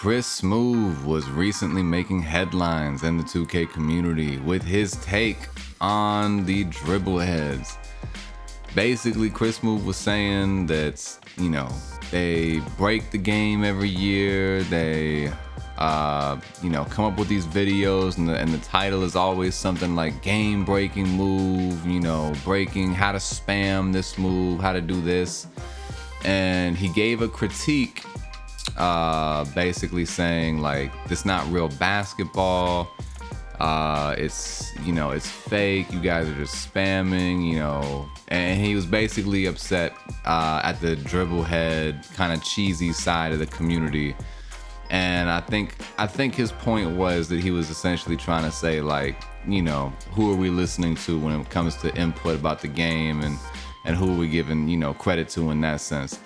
Chris Smoove was recently making headlines in the 2K community with his take on the dribble heads. Basically, Chris Smoove was saying that, they break the game every year. They, come up with these videos and the title is always something like game-breaking move, breaking, how to spam this move, how to do this. And he gave a critique basically saying like, this not real basketball. It's fake. You guys are just spamming, and he was basically upset at the dribble head kind of cheesy side of the community. And I think his point was that he was essentially trying to say like, who are we listening to when it comes to input about the game, and who are we giving, credit to in that sense.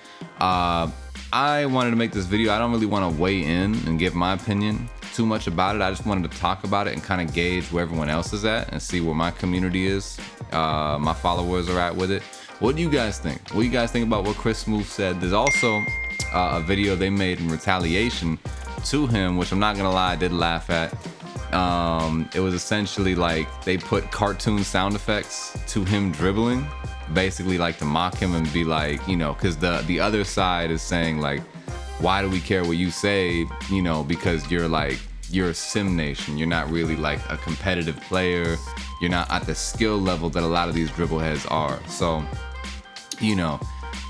I wanted to make this video. I don't really want to weigh in and give my opinion too much about it. I just wanted to talk about it and kind of gauge where everyone else is at and see where my community is, my followers are at with it. What do you guys think? What do you guys think about what Chris Smoove said? There's also a video they made in retaliation to him, which I'm not gonna lie, I did laugh at. It was essentially like they put cartoon sound effects to him dribbling, basically like to mock him and be like, because the other side is saying like, why do we care what you say, because you're a sim nation. You're not really like a competitive player. You're not at the skill level that a lot of these dribble heads are. So,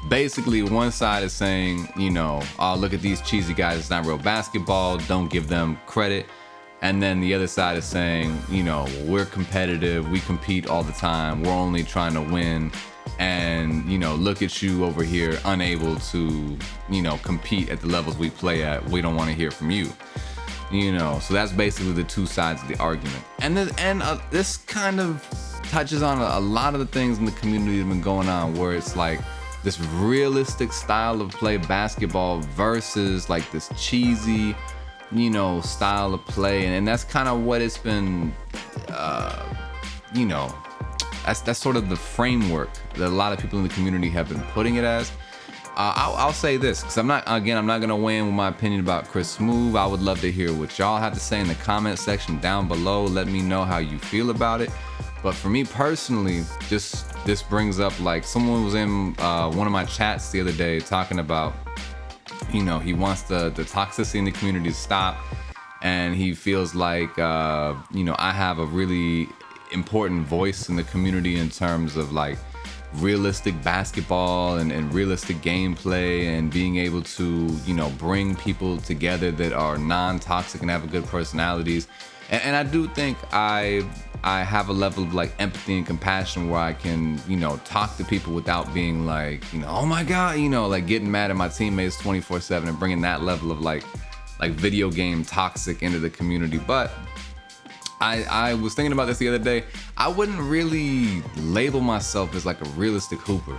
basically one side is saying, oh, look at these cheesy guys, it's not real basketball, don't give them credit. And then the other side is saying, we're competitive, we compete all the time, we're only trying to win. And, look at you over here, unable to, compete at the levels we play at. We don't want to hear from you. So that's basically the two sides of the argument. And this kind of touches on a lot of the things in the community that have been going on, where it's like this realistic style of play basketball versus like this cheesy, style of play. And that's kind of what it's been, that's sort of the framework that a lot of people in the community have been putting it as. I'll say this, because I'm not going to weigh in with my opinion about Chris Smoove. I would love to hear what y'all have to say in the comment section down below. Let me know how you feel about it. But for me personally, this brings up, like, someone was in one of my chats the other day talking about, he wants the toxicity in the community to stop. And he feels like, I have a really important voice in the community in terms of like realistic basketball and realistic gameplay, and being able to bring people together that are non-toxic and have good personalities. And I do think I have a level of like empathy and compassion where I can talk to people without being like oh my god, like getting mad at my teammates 24/7 and bringing that level of like video game toxic into the community. But I was thinking about this the other day. I wouldn't really label myself as like a realistic hooper.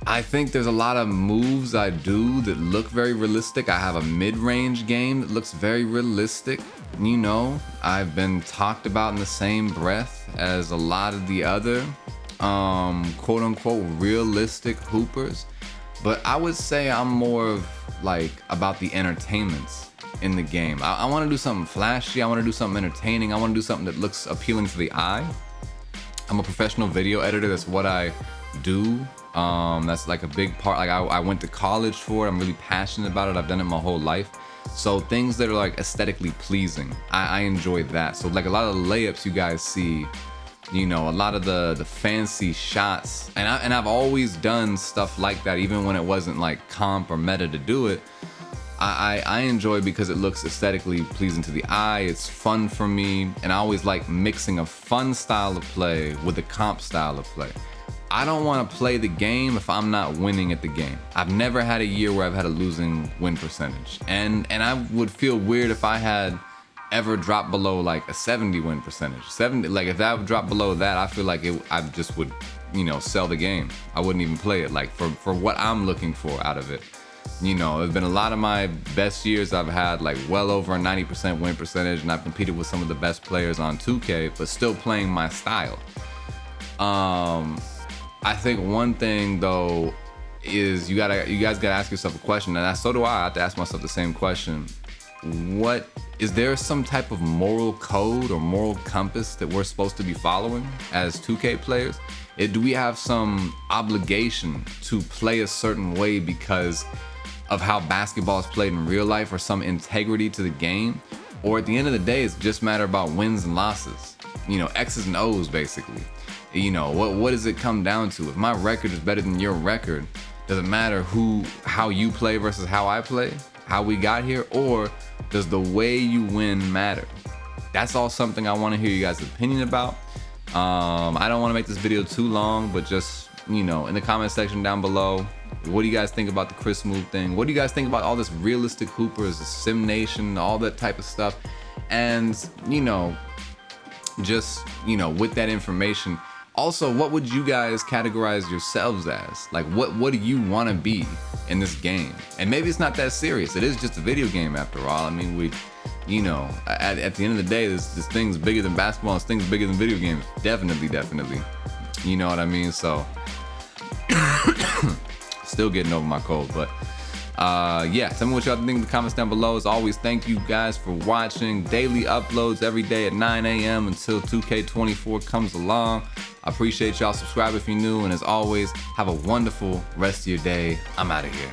I think there's a lot of moves I do that look very realistic. I have a mid-range game that looks very realistic. I've been talked about in the same breath as a lot of the other quote unquote realistic hoopers. But I would say I'm more of like about the entertainments in the game. I want to do something flashy. I want to do something entertaining. I want to do something that looks appealing to the eye. I'm a professional video editor. That's what I do. That's like a big part. Like I went to college for it. I'm really passionate about it. I've done it my whole life. So things that are like aesthetically pleasing, I enjoy that. So like a lot of the layups you guys see, a lot of the fancy shots, and I've always done stuff like that, even when it wasn't like comp or meta to do it. I enjoy because it looks aesthetically pleasing to the eye. It's fun for me, and I always like mixing a fun style of play with a comp style of play. I don't want to play the game if I'm not winning at the game. I've never had a year where I've had a losing win percentage, and I would feel weird if I had ever dropped below like a 70 win percentage. 70, like if that would drop below that, I feel like I just would sell the game. I wouldn't even play it, like for what I'm looking for out of it. There's been a lot of my best years I've had like well over a 90% win percentage, and I've competed with some of the best players on 2K, but still playing my style. I think one thing though is you guys gotta ask yourself a question, and so do I have to ask myself the same question. What is there some type of moral code or moral compass that we're supposed to be following as 2K players? Do we have some obligation to play a certain way because of how basketball is played in real life, or some integrity to the game? Or at the end of the day, it's just a matter about wins and losses, X's and O's basically. What does it come down to? If my record is better than your record, does it matter how you play versus how I play, how we got here? Or does the way you win matter? That's all something I want to hear you guys' opinion about. I don't want to make this video too long, but just, in the comment section down below, what do you guys think about the Chris Smoove thing? What do you guys think about all this realistic hoopers, the sim nation, all that type of stuff? And, just, with that information, also, what would you guys categorize yourselves as? Like, what do you want to be in this game? And maybe it's not that serious. It is just a video game after all. I mean, at the end of the day, this thing's bigger than basketball. This thing's bigger than video games. Definitely. You know what I mean? So, still getting over my cold, but yeah, tell me what y'all think in the comments down below. As always, thank you guys for watching. Daily uploads every day at 9 a.m. until 2K24 comes along. I appreciate y'all. Subscribe if you're new, and as always, have a wonderful rest of your day. I'm out of here.